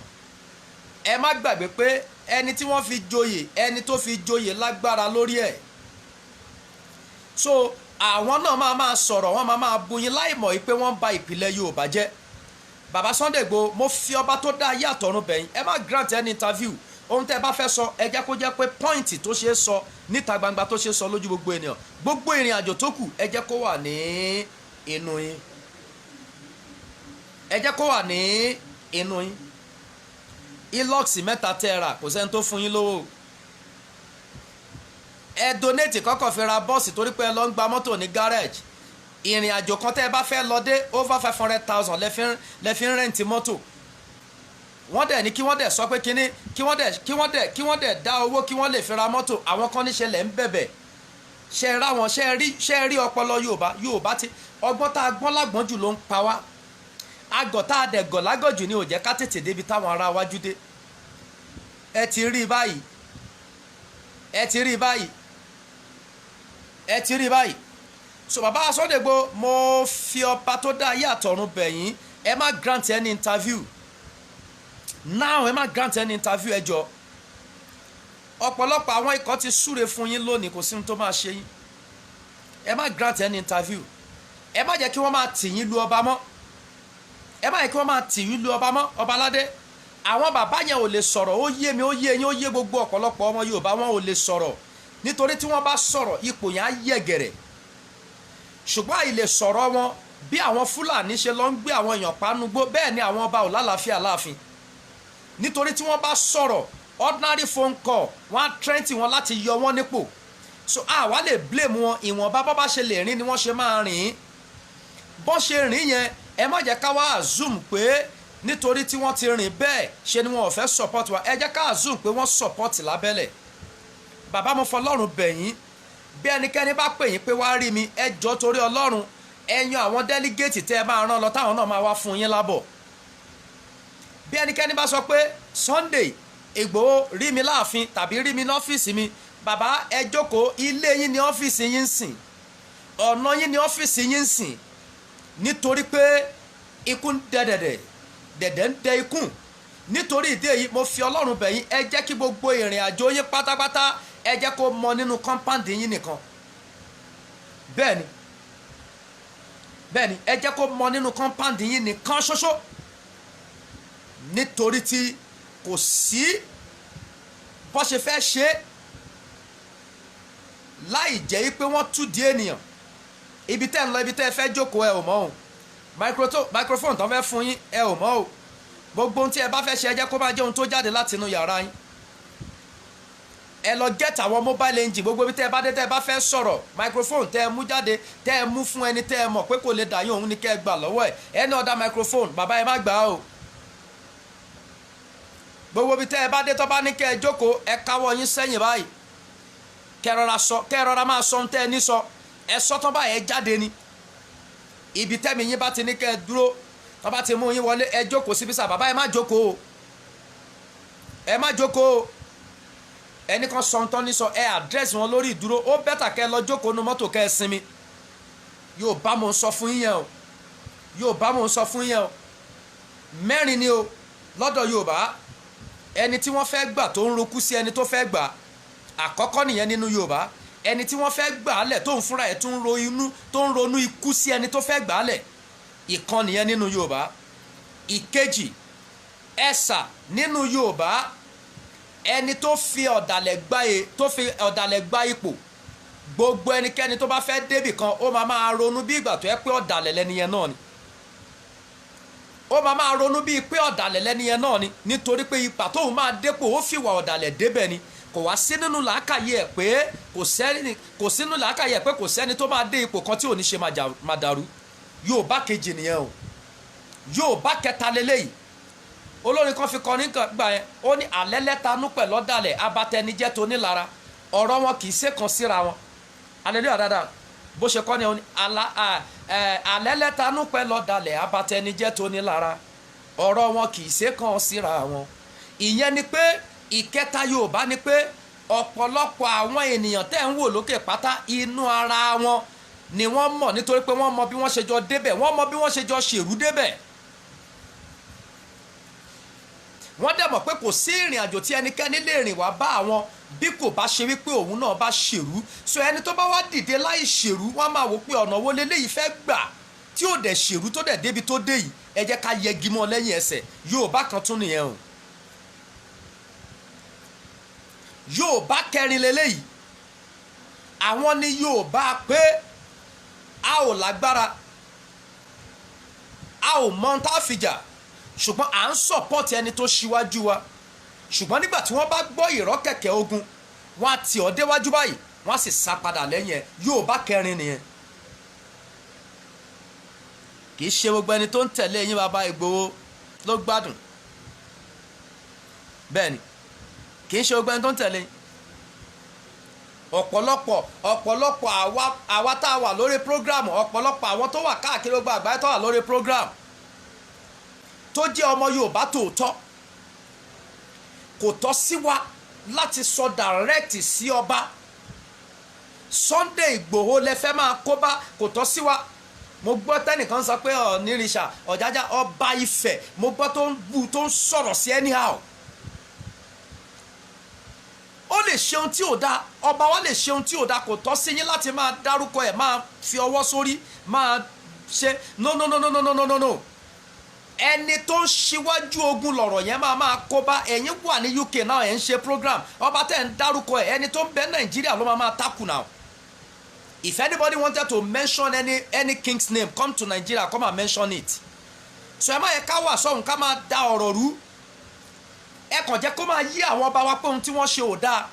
Ẹ má gbàgbé pé ẹni tí wọ́n fi joyè, ẹni tó fi joyè lágbára lórí ẹ̀. So àwọn náà máa sọ̀rọ̀, wọ́n máa bú yín láì mọ̀ pé wọ́n bà ìpìlẹ̀ Yorùbá jẹ́. Bàbá Sunday Igboho, mo fi ọba tó dá ayé àtọ̀run bẹ̀yìn, ẹ má grant any interview. Ohun tẹ́ ẹ bá fẹ́ sọ ẹ jẹ́ kó jẹ́ pé pọ́ìntì tó ṣe é sọ níta gbangba, tó ṣe é sọ lójú gbogbo ènìyàn. Gbogbo ìrìn àjò tó kù ẹ jẹ́ kó wà ní inú yín. Ẹ jẹ́ kó wà ní inú yín. Hilux mẹ́ta tẹ́ ẹ rà kò sẹ́ni tó fún yín lówó. Ẹ donate kọ́kọ́ fi ra bọ́ọ̀sì torí pé ẹ lọ ń gba mọ́tò ní garage. Ìrìn àjò kan tẹ́ ẹ bá fẹ́ lọ dé over 500,000 lẹ́fí ń rẹ́ǹtì mọ́tò. Wọ́n dẹ̀ ní kí wọ́n dẹ̀ sọ pé kí wọ́n dẹ̀ dá owó kí wọ́n lè fi ra mọ́tò. Àwọn kan níṣẹ́ lẹ̀ ń bẹ̀bẹ̀. Ṣe ra wọn ṣe rí ọpọlọ Yorùbá ti ọgbọ́n tá a gbọ́n lágbọ́n jù ló ń pa wá. Agọ̀ tá a dẹ̀ gọ̀ lágọ̀jù ni ò jẹ́ ká tètè débi táwọn ará wájú dé. Ẹ ti rí báyìí. Ẹ ti rí báyìí. Ẹ ti rí báyìí. So bàbá Sunday Igboho, mo fi ọba tó dá ayé àtọ̀run bẹ̀yìn, ẹ má grant any interview. Now ẹ má grant any interview ẹ jọ̀ọ́. Ọ̀pọ̀lọpọ̀ àwọn ikọ̀ ti súre fún yín lónìí, kò sí ohun tó máa ṣe yín. Ẹ má grant any interview. Ẹ má jẹ́ kí wọ́n máa tì yín lu ọba mọ́. Ẹ má jẹ́ kí wọ́n máa tì yín lu ọba mọ́, ọba aládé. Àwọn bàbá yẹn ò lè sọ̀rọ̀, ó yé mi, ó yé yín, ó yé gbogbo ọ̀pọ̀lọpọ̀ ọmọ Yorùbá, wọn ò lè sọ̀rọ̀. Nítorí tí wọ́n bá sọ̀rọ̀ ipò yẹn á yẹ̀gẹ̀rẹ̀. Ṣùgbọ́n àìlè sọ̀rọ̀ wọn bí àwọn Fúlàní ṣe lọ ń gbé àwọn èèyàn panugbó, bẹ́ẹ̀ ni àwọn ọba ò lálàáfíà láàfin. Nítorí tí wọ́n bá sọ̀rọ̀ ordinary phone call wọ́n á trẹ́ǹtì wọn láti yọ wọ́n nípò. So àwa lè blame wọn, ìwọ̀nba bọ́ bá ṣe lè rìn ni wọ́n ṣe máa rìn. Bọ́ ṣe rìn yẹn ẹ má jẹ́ ká wá assume pé nítorí tí wọ́n ti rìn bẹ́ẹ̀ ṣe ni wọn ò fẹ́ support wa. Ẹ jẹ́ ká assume pé wọ́n support lábẹ́lẹ̀. Bàbá mo fọlọ́run bẹ̀yìn, bí ẹnikẹ́ni bá pè yín pé wá rí mi, ẹ jọ̀ọ́ torí Ọlọ́run ẹ yan àwọn délígéètì tẹ́ ẹ máa rán lọ táwọn náà máa wá fún yín lábọ̀. Bí ẹnikẹ́ni bá sọ pé Sunday Igboho rí mi láàfin tàbí rí mi ní ọ́fíìsì mi, bàbá ẹ jókòó, ilé yín ní ọ́fíìsì yín ń sìn, ọ̀nà yín ní ọ́fíìsì yín ń sìn. Nítorí pé ikú ń dẹ̀dẹ̀ ń dẹ ikú. Nítorí ìdí èyí mo fi Ọlọ́run bẹ̀yìn, ẹ jẹ́ kí gbogbo ìrìn àjò yín pátápátá ẹ jẹ́ kó mọ nínú compound yín nìkan. Bẹ́ẹ̀ni ẹ jẹ́ kó mọ nínú compound yín nìkan ṣoṣo. Nítorí tí kò sí bó ṣe fẹ́ ṣe láì jẹ́ pé wọ́n tú di ènìyàn. Ibi tẹ́ ń lọ, ibi tẹ́ ẹ fẹ́ jókòó ẹ ò mọ̀ o. Microphone tó fẹ́ fún yín ẹ ò mọ̀ o. Gbogbo ohun tí ẹ bá fẹ́ ṣe ẹ jẹ́ kó máa jẹ́ ohun tó jáde láti inú yàrá yín. Ẹ lọ get àwọn mobile engine, gbogbo ibi tẹ́ ẹ bá dé tẹ́ ẹ bá fẹ́ sọ̀rọ̀, microphone tẹ́ ẹ mú jáde, tẹ́ ẹ mú fún ẹni tẹ́ ẹ mọ̀ pé kò lè dà yín, òun ni kẹ́ ẹ gbà lọ́wọ́ ẹ̀. Any other microphone bàbá ẹ má gbà á o. Gbogbo ibi tẹ́ ẹ bá dé tó bá ní kẹ́ ẹ jókòó, ẹ káwọ́ yín sẹ́yìn báyìí. Kẹ́ rọra máa sọ ohun tẹ́ ẹ ní sọ. Ẹ sọ tán báyìí ẹ jáde ni. Ibi tẹ́mi yín bá ti ní kẹ́ ẹ dúró, tó bá ti mú yín wọlé, ẹ jókòó síbi sà, bàbá ẹ má jókòó. Ẹ má jókòó. Ẹni kan sọ tán ní sọ, ẹ àdírẹ́sì wọn lórí ìdúró, ó bẹ́tà kẹ́ lọ jókòó nu mọ́tò kẹ́ ẹ sinmi. Yorùbá mo ń sọ fún yín yẹn o. Yorùbá mo ń sọ fún yín yẹn o. Mẹ́rin ni o lọ́dọ̀ Yorùbá. Ẹni tí wọ́n fẹ́ gbà tó ń rokú sí ẹni tó fẹ́ gbà. Àkọ́kọ́ nìyẹn nínú Yorùbá. Ẹni tí wọ́n fẹ́ gbà á lẹ̀ tó ń fúnra ẹ̀ tó ń ronú ikú sí ẹni tó fẹ́ gbà á lẹ̀. Ìkan nìyẹn nínú Yorùbá. Ìkejì, ẹ̀sà nínú Yorùbá. Ẹni tó fi ọ̀dàlẹ̀ gba ipò gbogbo ẹnikẹ́ni tó bá fẹ́ débì kan ó máa ronú bí ìgbà tó yẹ pé ọ̀dàlẹ̀ lẹ́niyẹn náà ni ó máa ronú bíi pé ọ̀dàlẹ̀ lẹ́niyẹn náà ni nítorí pé ipa tóun máa dépò ó fìwà ọ̀dàlẹ̀ débẹ̀ ni kò wá sí nínú làákàyè ẹ̀ pé kò sẹ́ni tó máa dé ipò kan tí ò ní ṣe máa dàrú. Yorùbá kejì nìyẹn o. Yorùbá kẹta lélẹ́yìí olórin kan fi kọrin gbà yẹn ó ní àlẹ́lẹ́tanú pẹ̀lú ọ̀dàlẹ̀ abatẹnijẹ́ tó nílara ọ̀rọ̀ wọn kì í ṣe kan síra wọn. Hallelujah dáadáa bó ṣe kọ́ ni ó ní àlẹ́lẹ́tanú pẹ̀lú ọ̀dàlẹ̀ abatẹnijẹ́ tó nílara ọ̀rọ̀ wọn kì í ṣe kan síra wọn. Ìyẹn ni pé ìkẹta Yorùbá ni pé ọ̀pọ̀lọpọ̀ àwọn ènìyàn tẹ́ ń wò lókè pátá inú ara wọn ni wọ́n mọ̀ nítorí pé wọ́n mọ bí wọ́n ṣe jọ débẹ̀ wọ́n mọ bí wọ́n ṣe jọ ṣèrú débẹ̀. Wọ́n dẹ̀ mọ̀ pé kò sí ìrìn àjò tí ẹnikẹ́ni lè rìn wá bá àwọn bí kò bá ṣe wípé òun náà bá ṣèrú. So ẹni tó bá wá dìde láì ṣèrú wọ́n máa wò pé ọ̀nà wo leléyìí fẹ́ gbà tí ò dẹ̀ ṣèrú tó dẹ̀ débi tó dé yìí ẹ jẹ́ ká yẹgi mọ́ lẹ́yìn ẹsẹ̀. Yorùbá kan tún nìyẹn o. Yorùbá kẹrin leléyìí àwọn ni Yorùbá pé a ò lágbára a ò mọ tá a fìjà ṣùgbọ́n à ń sọ̀pọ̀tì ẹni tó ṣíwájú wa ṣùgbọ́n nígbà tí wọ́n bá gbọ́ ìrọ́ kẹ̀kẹ́ ogun wọ́n á tì ọ́ déwájú báyìí wọ́n á sì sá padà lẹ́yìn ẹ̀. Yorùbá kẹrin nìyẹn. kì í ṣe gbogbo ẹni tó ń tẹ̀lé yín bàbá Ìgbòho ló gbádùn bẹ́ẹ̀ ni kì í ṣe gbogbo ẹni tó ń tẹ̀lé yín. ọ̀pọ̀lọpọ̀ àwa tá a wà lórí program ọ̀pọ̀lọpọ̀ àwọn tó wà káàkiri gbogbo àgbáyé tó wà lórí program tó jẹ́ ọmọ Yorùbá tòótọ́ kò tọ́ sí wa láti sọ direct sí ọba Sunday Ìgbòho lẹ fẹ́ máa kó bá kò tọ́ sí wa. Mo gbọ́ tẹ́nìkan sọ pé Ọ̀nìrìṣà Ọ̀jájá ọba Ifẹ̀ mo gbọ́ tó ń bú tó ń sọ̀rọ̀ sí anyhow. Ó lè ṣe ohun tí ò dáa ọba wa lè ṣe ohun tí ò dáa kò tọ́ sí yín láti máa dárúkọ ẹ̀ máa fi ọwọ́ sórí máa ṣe no. Ẹni tó ń ṣíwájú ogun lọ̀rọ̀ yẹn máa kó bá. Ẹ̀yin wà ní UK náà ẹ̀ ń ṣe program ọba tẹ̀ ń dárúkọ ẹ̀ ẹni tó ń bẹ Nàìjíríà ló máa takù náà. If anybody wanted to mention any king's name come to Nigeria come and mention it. So ẹ má yẹ ká wà sọ́hun ká máa da ọ̀rọ̀ rú ẹ kàn jẹ́ kó máa yí àwọn ọba wa pé ohun tí wọ́n ṣe ò dáa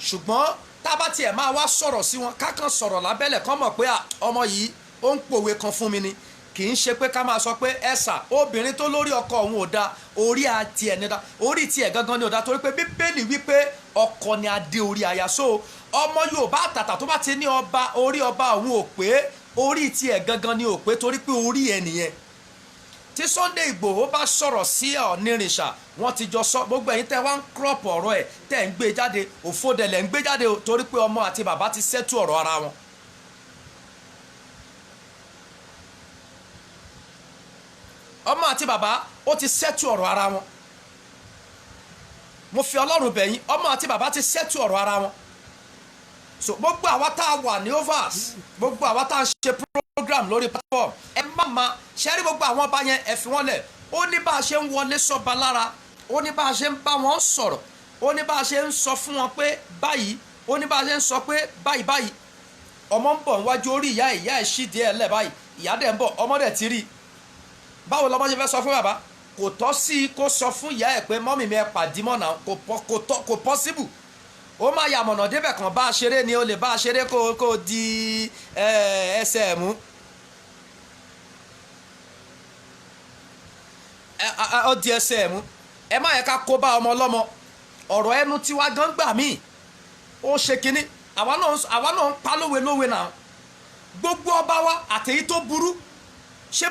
ṣùgbọ́n tá bá tiẹ̀ máa wá sọ̀rọ̀ sí wọn ká kàn sọ̀rọ̀ lábẹ́lẹ̀ kán mọ̀ pé ọmọ yìí ó ń pòwe kan fún mi ni kì í ṣe pé ká máa sọ pé ẹ̀sà obìnrin tó lórí ọkọ òun ò dáa orí àti ẹ̀ nídá orí tiẹ̀ gangan ni ò dáa torí pé Bíbélì wípé ọkọ ni adé orí aya. So ọmọ Yorùbá àtàtà tó bá ti ní ọba orí ọba òun ò pé orí tiẹ̀ gangan ni ò pé torí pé orí ẹ̀ nìyẹn. Tí Sunday Ìgbòho bá sọ̀rọ̀ sí Ọ̀nìrìṣà wọ́n ti jọ sọ gbogbo ẹ̀yin tẹ́ wá ń crop ọ̀rọ̀ ẹ̀ tẹ́ ń gbé jáde òfòdẹ̀lẹ̀ ń gbé jáde torí pé ọmọ àti bàbá ti settle ọ̀rọ̀ ara wọn. Ọmọ àti bàbá ó ti settle ọ̀rọ̀ ara wọn. Mo fi Ọlọ́run bẹ̀ yín ọmọ àti bàbá ti settle ọ̀rọ̀ ara wọn. So gbogbo àwa tá a wà ní overs gbogbo àwa tá a ṣe program lórí platform ẹ má ma ṣẹ́rí gbogbo àwọn ọba yẹn ẹ fi wọ́n lẹ̀ ó ní bá a ṣe ń wọlé sọ́ba lára ó ní bá a ṣe ń bá wọn sọ̀rọ̀ ó ní bá a ṣe ń sọ fún wọn pé báyìí ó ní bá a ṣe ń sọ pé báyìí ọmọ ń bọ̀ níwájú orí ìyá ẹ̀ ṣì díẹ̀ lẹ̀ báyìí ìyá dẹ̀ ń bọ̀ ọmọ dẹ̀ ti rí i báwo lọmọ ṣe fẹ́ sọ fún bàbá kò tọ́ sí i kó sọ fún ìyá ẹ̀ pé mọ́mì mi ẹ pàdé mọ́ náà kò possible ó máa yàmọ̀nà débẹ̀ kan bá a ṣeré ni ó lè bá a ṣeré kó di ẹsẹ̀ mú ó di ẹsẹ̀ mú ẹ má yẹ ká kó bá ọmọ ọlọ́mọ ọ̀rọ̀ ẹnu tiwa gan gbà míì ó ṣe kínní àwa náà ń pa lówe náà gbogbo ọba wa àtẹ̀yí tó burú ṣe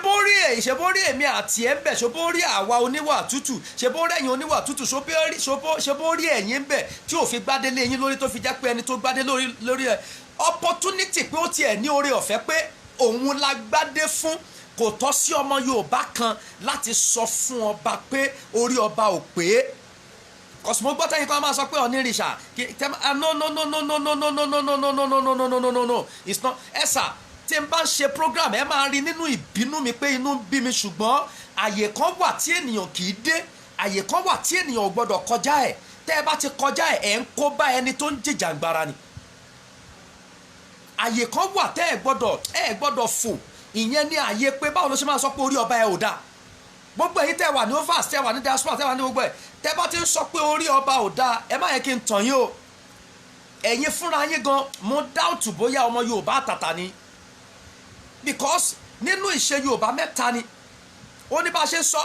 bó rí èmi àti ẹ̀ ń bẹ̀ ṣe bó rí àwa oníwà tútù ṣe bó rí ẹ̀yin oníwà tútù ṣe bó rí ẹ̀yin ń bẹ̀ tí ò fi gbádé lé yín lórí tó fi jẹ́ pé ẹni tó gbádé lórí ẹ̀ opportunity pé ó tiẹ̀ ní oore ọ̀fẹ́ pé òun la gbádé fún kò tọ́ sí ọmọ Yorùbá kan láti sọ fún ọba pé orí ọba ò pé kọ̀sùmọ́ gbọ́ tẹ́yìn kan máa sọ pé Ọ̀nìrìṣà no it's not ẹ̀sà tí n bá ń ṣe program ẹ máa rí nínú ìbínú mi pé inú ń bí mi ṣùgbọ́n àyè kan wà tí ènìyàn kì í dé àyè kan wà tí ènìyàn ò gbọ́dọ̀ kọjá ẹ̀ tẹ́ ẹ bá ti kọjá ẹ̀ ẹ̀ ń kó bá ẹni tó ń jìjàgbara ni àyè kan wà tẹ́ ẹ gbọ́dọ̀ fò, ìyẹn ní àyè pé báwo ló ṣe máa sọ pé orí ọba ẹ ò dáa. Gbogbo ẹ̀yin tẹ́ wà ní overs, tẹ́ wà ní diaspora, tẹ́ wà ní gbogbo ẹ̀, tẹ́ bá ti ń sọ pé orí ọba ò dáa, ẹ má yẹ kí n tàn yín o. Ẹ̀yin fúnra yín gan mo doubt bóyá ọmọ Yorùbá àtàtà ni, because nínú ìṣe Yorùbá mẹ́ta ni ó ní bá ṣe ń sọ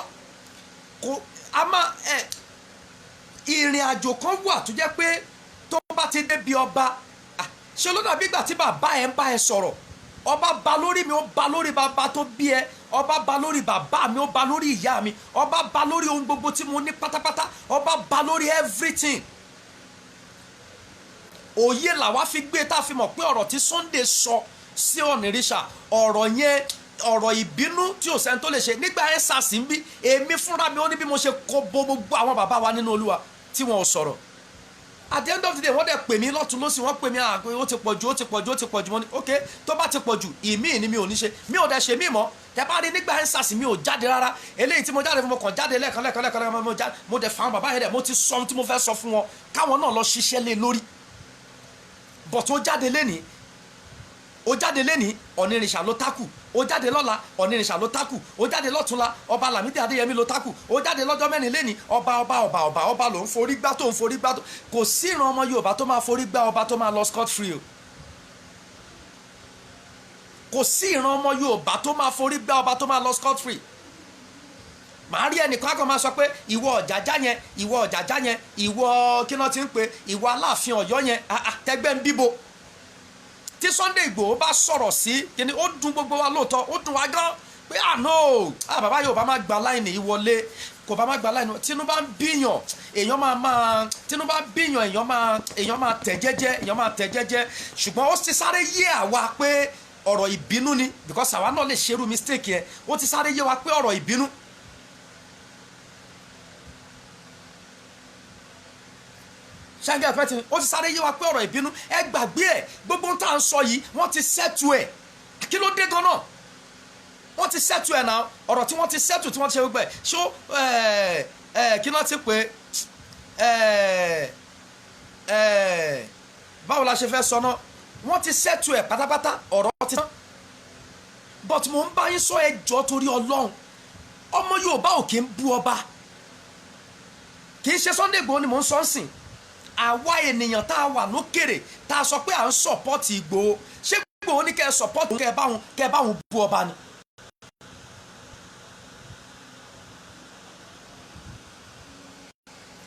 kò a máa ìrìn àjò kan wà tó jẹ́ pé tó bá ti débi ọba ṣe ló dàbí ìgbà tí bàbá ẹ ń bá ẹ sọ̀rọ̀. Ọba ba lórí mi, ó ba lórí bàbá tó bí ẹ, ọba ba lórí bàbá mi, ó ba lórí ìyá mi, ọba ba lórí ohun gbogbo tí mo ní pátápátá, ọba ba lórí everything. Òye làwa fi gbé tá a fi mọ̀ pé ọ̀rọ̀ tí Sunday sọ sí Onitsha, ọ̀rọ̀ yẹn ọ̀rọ̀ ìbínú tí ò sẹ́ni tó lè ṣe. Nígbà ẹ̀ sàṣì ń bí èmi fúnra mi ó ní bí mo ṣe kó bo gbogbo àwọn bàbá wa nínú Olúwa tí wọn ò sọ̀rọ̀. At the end of the day wọ́n dẹ̀ pè mí lọ́tún lọ́sì, wọ́n pè mí ó ti pọ̀jù mo ní ok tó bá ti pọ̀jù ìmí ni mi ò ní ṣe, mi ò dẹ̀ ṣe mí mọ́. Tẹ bá rí nígbà ẹ̀ sàṣì mi ò jáde rárá. Eléyìí tí mo jáde fún mo kàn jáde lẹ́ẹ̀kan mo dẹ̀ fáwọn bàbá yẹn dẹ̀ mo ti sọ ohun tí mo fẹ́ sọ fún wọn káwọn náà lọ ṣiṣẹ́ lé lórí. But ó jáde lẹ́ni Onitsha ló tákù, ó jáde lọ́la Onitsha ló tákù, ó jáde lọ́túnla ọba Lámídì Adéyẹmí ló tákù, ó jáde lọ́jọ́ mẹ́rin lẹ́ni ọba ló ń forí gbá tó ń forí gbá tó. Kò sí ìran ọmọ Yorùbá tó máa forí gbá ọba tó máa lọ scot free o. Kò sí ìran ọmọ Yorùbá tó máa forí gbá ọba tó máa lọ scot free. Màá rí ẹnìkan á kàn máa sọ pé ìwọ Ọ̀jájá yẹn ìwọ kí náà ti ń pè ìwọ Aláàfin Ọ̀yọ́ yẹn tẹgbẹ́ ń bíbo. Tí Sunday Igboho bá sọ̀rọ̀ sí kíni ó dùn gbogbo wa lóòótọ́, ó dùn wá gan pé no bàbá Yorùbá máa gba láìní ìwọlé, kò bá máa gba láìní. Tínú bá ń bíyàn èèyàn máa tẹ̀ jẹ́jẹ́, ṣùgbọ́n ó ti sáré yé àwa pé ọ̀rọ̀ ìbínú ni, because àwa náà lè ṣerú mistake yẹn. Ó ti sáré yé wa pé ọ̀rọ̀ ìbínú. Ṣáńgẹ́ àpẹtì ó ti sáré yé wa pé ọ̀rọ̀ ìbínú ẹ gbàgbé ẹ̀, gbogbo ohun tá à ń sọ yìí wọ́n ti sẹ́tù ẹ̀. Kí ló dé gan-an? Wọ́n ti sẹ́tù ẹ̀ náà, ọ̀rọ̀ tí wọ́n ti sẹ́tù tí wọ́n ti ṣe gbogbo ẹ̀ ṣó kí ló ti pè báwo la ṣe fẹ́ sọ náà, wọ́n ti sẹ́tù ẹ̀ pátápátá, ọ̀rọ̀ ti tán. But mo ń bá yín sọ ẹjọ́ torí Ọlọ́run, ọmọ Yorùbá ò kí ń bú ọba, kì í ṣe Sunday Igboho ni mò ń sọ ń sìn. Àwa ènìyàn tá a wà lókèrè tá a sọ pé à ń sọ̀pọ́tì Ìgbòho, ṣé Ìgbòho ní kẹ́ ẹ sọ̀pọ́tì kẹ́ ẹ bá wọn bú ọba ni?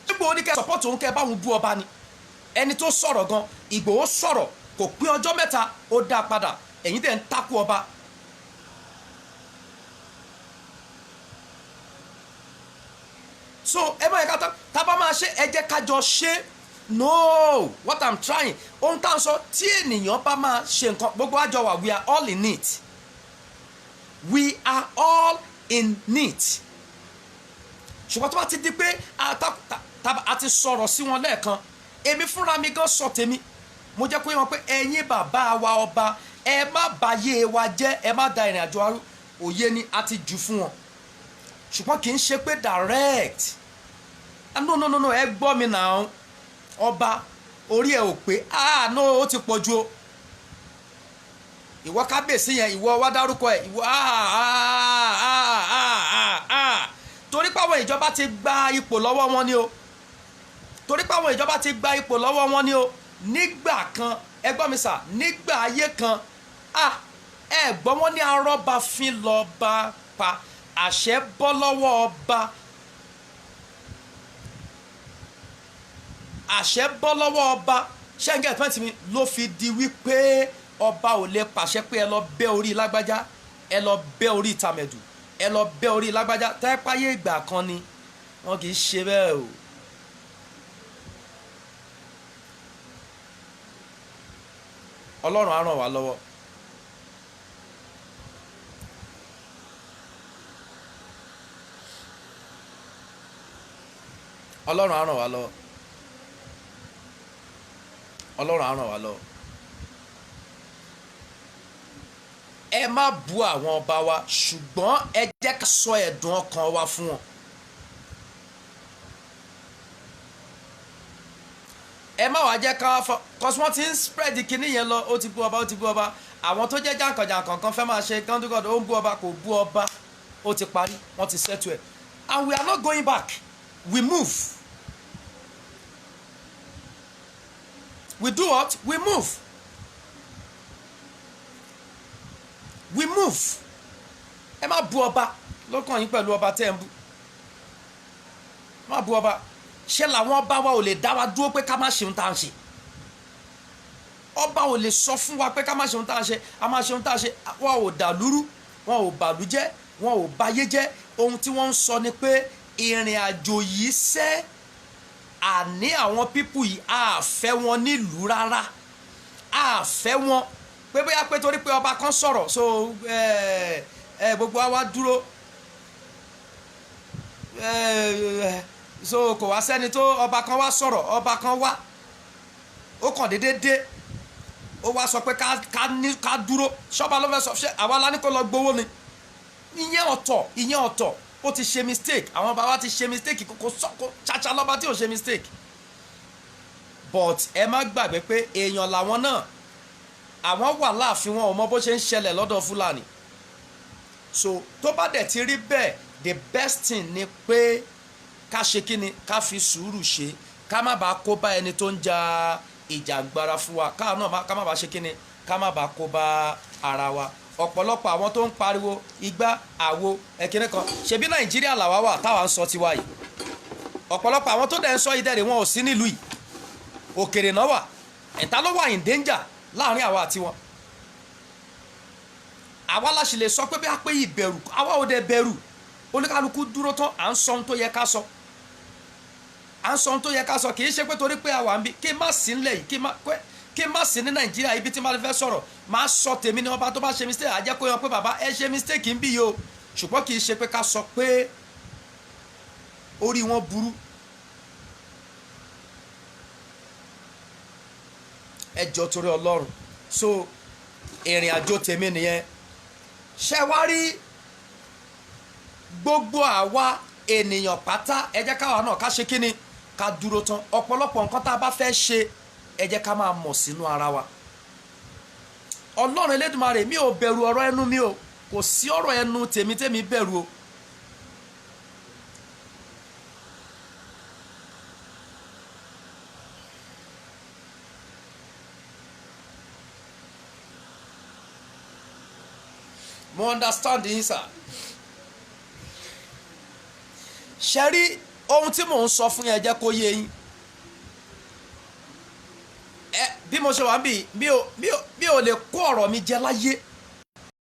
Ṣé Ìgbòho ní kẹ́ ẹ sọ̀pọ́tì òun kẹ́ ẹ bá wọn bú ọba ni? Ẹni tó sọ̀rọ̀ gan, Ìgbòho sọ̀rọ̀ kò pé ọjọ́ mẹ́ta ó dá padà, ẹ̀yin dẹ̀ ń takú ọba. So ẹ bá yẹ ká tá bá máa ṣe ẹ jẹ́ ká jọ ṣe. No, what I'm trying, ohun tá à ń sọ tí ènìyàn bá máa ṣe nǹkan gbogbo àjọ wa, we are all in it. We are all in it. Ṣùgbọ́n tó bá ti di pé a ti sọ̀rọ̀ sí wọn lẹ́ẹ̀kan, èmi fúnra mi gan sọ tèmi, mo jẹ́ kó yé wọn pé ẹ̀yin bàbá wa ọba ẹ má bàyé wa jẹ́, ẹ má da ìrìn àjò arú, òye ni a ti jù fún wọn. Ṣùgbọ́n kì í ṣe pé direct. No, ẹ gbọ́ mi náà, ọba orí ẹ ò pé no ó ti pọ̀ jù o. Ìwọ kábíyèsí yẹn ìwọ wá dárúkọ ẹ ìwọ torí pé àwọn ìjọba ti gba ipò lọ́wọ́ wọn ni o, torí pé àwọn ìjọba ti gba ipò lọ́wọ́ wọn ni o. Nígbà kan ẹ gbọ́ mi sà, nígbà ayé kan ẹ gbọ́ wọn ní arọ́ba fín lọ́ba pa, àṣẹ bọ́ lọ́wọ́ ọba, àṣẹ bọ́ lọ́wọ́ ọba. Ṣẹ́ńgẹ̀ pẹ́ntì mi ló fi di wípé ọba ò lè pàṣẹ pé ẹ lọ bẹ́ orí lágbájá, ẹ lọ bẹ́ orí tàmẹ̀dù, ẹ lọ bẹ́ orí lágbájá. Tẹ́páyé ìgbà kan ni wọn kì í ṣe bẹ́ẹ̀ o. Ọlọ́run á ràn wá lọ́wọ́. Ọlọ́run á ràn wá lọ́wọ́. Ọlọ́run á ràn wá lọ́wọ́. Ẹ má bú àwọn ọba wa, ṣùgbọ́n ẹ jẹ́ ká sọ ẹ̀dùn ọkàn wa fún wọn. ẹ má wàá jẹ́ ká fọ cause wọ́n ti ń spread kinní yẹn lọ ó ti bú ọba ó ti bú ọba àwọn tó jẹ́ jàǹkànjàǹkàn kan fẹ́ máa ṣe kọ́ńdúkọ́dù ó ń bú ọba kò bú ọba ó ti parí wọ́n ti settle ẹ̀ and we are not going back we move we do what we move we move ẹ má bú ọba lọ́kàn yín pẹ̀lú ọba tẹ́ ẹ ń bú má bú ọba ṣé làwọn ọba wa ò lè dá wa dúró pé ká má ṣe ohun tá à ń ṣe ọba ò lè sọ fún wa pé ká má ṣe ohun tá à ń ṣe a má ṣe ohun tá à ń ṣe wọn ò dàlúrú wọn ò bàlújẹ́ wọn ò bayé jẹ́ ohun tí wọ́n ń sọ ni pé ìrìn àjò yìí ṣẹ́ àní àwọn pípù yìí a fẹ́ wọn nílùú rárá a fẹ́ wọn pé bóyá pé torí pé ọba kan sọ̀rọ̀ so gbogbo wa dúró so kò wá sẹ́ni tó ọba kan wá sọ̀rọ̀ ọba kan wá ó kàn déédéé dé ó wá sọ pé ká dúró ṣọ́ba ló fẹ́ sọ ṣé àwa la ní kó lọ gbowó ni ìyẹn ọ̀tọ̀ ó ti ṣe mistake àwọn bàbá ti ṣe mistake kò ṣàṣà lọ́ba tí ò ṣe mistake but ẹ má gbàgbé pé èèyàn làwọn náà àwọn wà láàfin wọn ò mọ bó ṣe ń ṣẹlẹ̀ lọ́dọ̀ Fúlàní so tó bá dẹ̀ ti rí bẹ́ẹ̀ the best thing ni pé ká ṣe kí ni ká fi sùúrù ṣe ká má bàa kó bá ẹni tó ń ja ìjàngbara fún wa ká má bàa ṣe kí ni ká má bàa kó bá ara wa ọ̀pọ̀lọpọ̀ àwọn tó ń pariwo igbá àwo ẹ̀kíní kan ṣebí Nàìjíríà làwa wà táwa ń sọ tiwa yìí ọ̀pọ̀lọpọ̀ àwọn tó dẹ̀ ń sọ ìdẹ́rẹ̀ wọn ò sí nílùú yìí òkèrè náà wà ẹ̀ta ló wà in danger láàrin àwa àti wọn àwa la sì lè sọ pé bí a pé ìbẹ̀rù àwa ò dẹ̀ bẹ̀rù oníkálukú dúró tán à ń sọ ohun tó yẹ ká sọ kì í ṣe pé torí pé àwa ń bí kí n má sí nílẹ̀ yìí kí n má sí ní Nàìjíríà ibi tí n bá fẹ́ sọ̀rọ̀ máa sọ tèmi ní ọba tó bá ṣe mistake àjẹ́ kó yan pé bàbá ẹ ṣe mistake ń bí yìí o ṣùgbọ́n kì í ṣe pé ká sọ pé orí wọn burú ẹ jọ̀ọ́ torí Ọlọ́run so ìrìn àjò tèmi nìyẹn ṣe wá rí gbogbo àwa ènìyàn pátá ẹ jẹ́ káwa náà ká ṣe kíni ká dúró tán ọ̀pọ̀lọpọ̀ nǹkan tá a bá fẹ́ ṣe ẹ jẹ́ ká máa mọ̀ sínú ara wa Ọlọ́run Elédùmarè mi ò bẹ̀rù ọ̀rọ̀ ẹnu mi o kò sí ọ̀rọ̀ ẹnu tèmi bẹ̀rù o mo understand yín sir ṣe rí ohun tí mò ń sọ fún yẹn jẹ́ kó yé yín bí mo ṣe wà ń bì mi ò lè kó ọ̀rọ̀ mi jẹ láyé